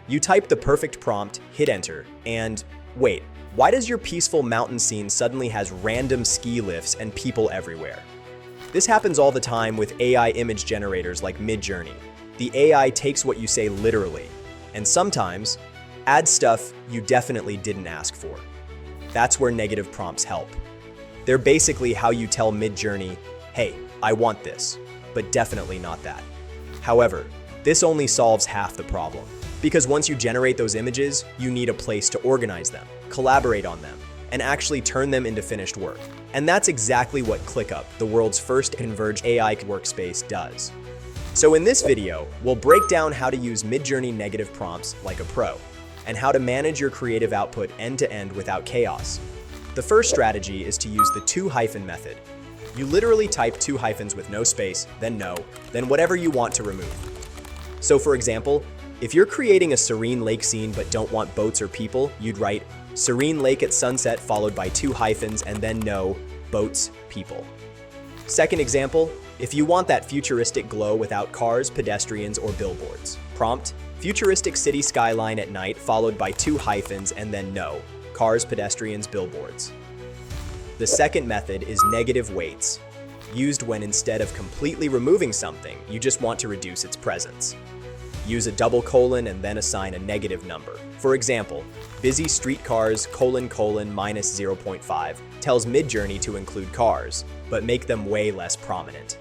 You type the perfect prompt, hit enter, and wait, why does your peaceful mountain scene suddenly has random ski lifts and people everywhere? This happens all the time with AI image generators like Midjourney. The AI takes what you say literally, and sometimes adds stuff you definitely didn't ask for. That's where negative prompts help. They're basically how you tell Midjourney, hey, I want this, but definitely not that. However, this only solves half the problem. Because once you generate those images, you need a place to organize them, collaborate on them, and actually turn them into finished work. And that's exactly what ClickUp, the world's first converged AI workspace, does. So in this video, we'll break down how to use Midjourney negative prompts like a pro, and how to manage your creative output end-to-end without chaos. The first strategy is to use the 2- method. You literally type 2 hyphens with no space, then no, then whatever you want to remove. So for example, if you're creating a serene lake scene but don't want boats or people, you'd write serene lake at sunset followed by 2 hyphens and then no, boats, people. Second example, if you want that futuristic glow without cars, pedestrians, or billboards. Prompt, futuristic city skyline at night followed by 2 hyphens and then no, cars, pedestrians, billboards. The second method is negative weights, used when instead of completely removing something, you just want to reduce its presence. Use a double colon and then assign a negative number. For example, busy streetcars : minus 0.5 tells Midjourney to include cars, but make them way less prominent.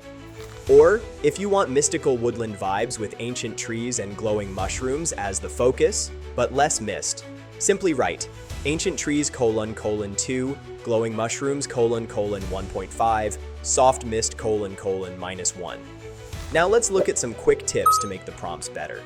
Or, if you want mystical woodland vibes with ancient trees and glowing mushrooms as the focus, but less mist, simply write ancient trees : 2, glowing mushrooms : 1.5, soft mist : -1. Now let's look at some quick tips to make the prompts better.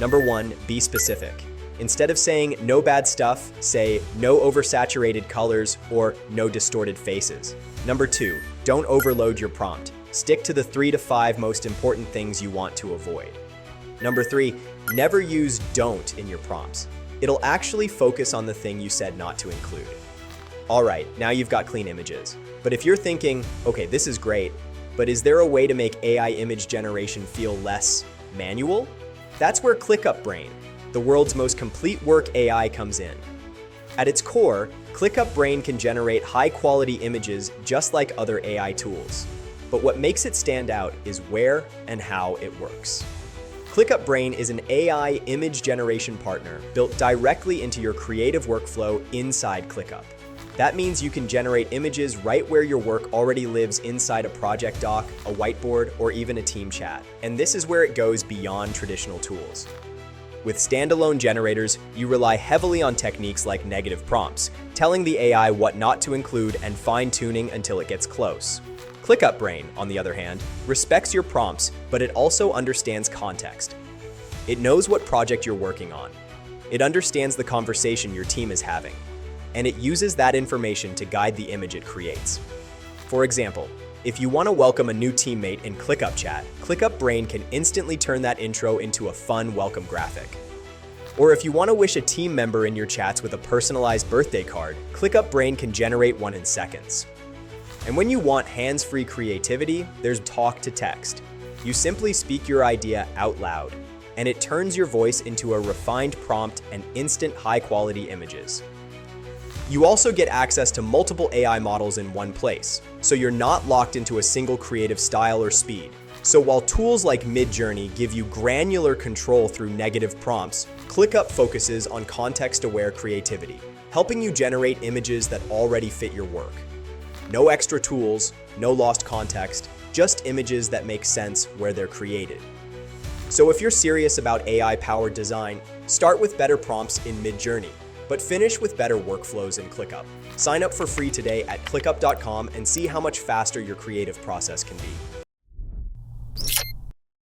Number 1, be specific. Instead of saying no bad stuff, say no oversaturated colors or no distorted faces. Number 2, don't overload your prompt. Stick to the 3 to 5 most important things you want to avoid. Number 3, never use don't in your prompts. It'll actually focus on the thing you said not to include. Alright, now you've got clean images. But if you're thinking, okay, this is great, but is there a way to make AI image generation feel less manual? That's where ClickUp Brain, the world's most complete work AI, comes in. At its core, ClickUp Brain can generate high-quality images just like other AI tools. But what makes it stand out is where and how it works. ClickUp Brain is an AI image generation partner built directly into your creative workflow inside ClickUp. That means you can generate images right where your work already lives inside a project doc, a whiteboard, or even a team chat. And this is where it goes beyond traditional tools. With standalone generators, you rely heavily on techniques like negative prompts, telling the AI what not to include and fine-tuning until it gets close. ClickUp Brain, on the other hand, respects your prompts, but it also understands context. It knows what project you're working on. It understands the conversation your team is having, and it uses that information to guide the image it creates. For example, if you want to welcome a new teammate in ClickUp Chat, ClickUp Brain can instantly turn that intro into a fun welcome graphic. Or if you want to wish a team member in your chats with a personalized birthday card, ClickUp Brain can generate one in seconds. And when you want hands-free creativity, there's talk to text. You simply speak your idea out loud, and it turns your voice into a refined prompt and instant high-quality images. You also get access to multiple AI models in one place, so you're not locked into a single creative style or speed. So while tools like Midjourney give you granular control through negative prompts, ClickUp focuses on context-aware creativity, helping you generate images that already fit your work. No extra tools, no lost context, just images that make sense where they're created. So if you're serious about AI-powered design, start with better prompts in Midjourney, but finish with better workflows in ClickUp. Sign up for free today at clickup.com and see how much faster your creative process can be.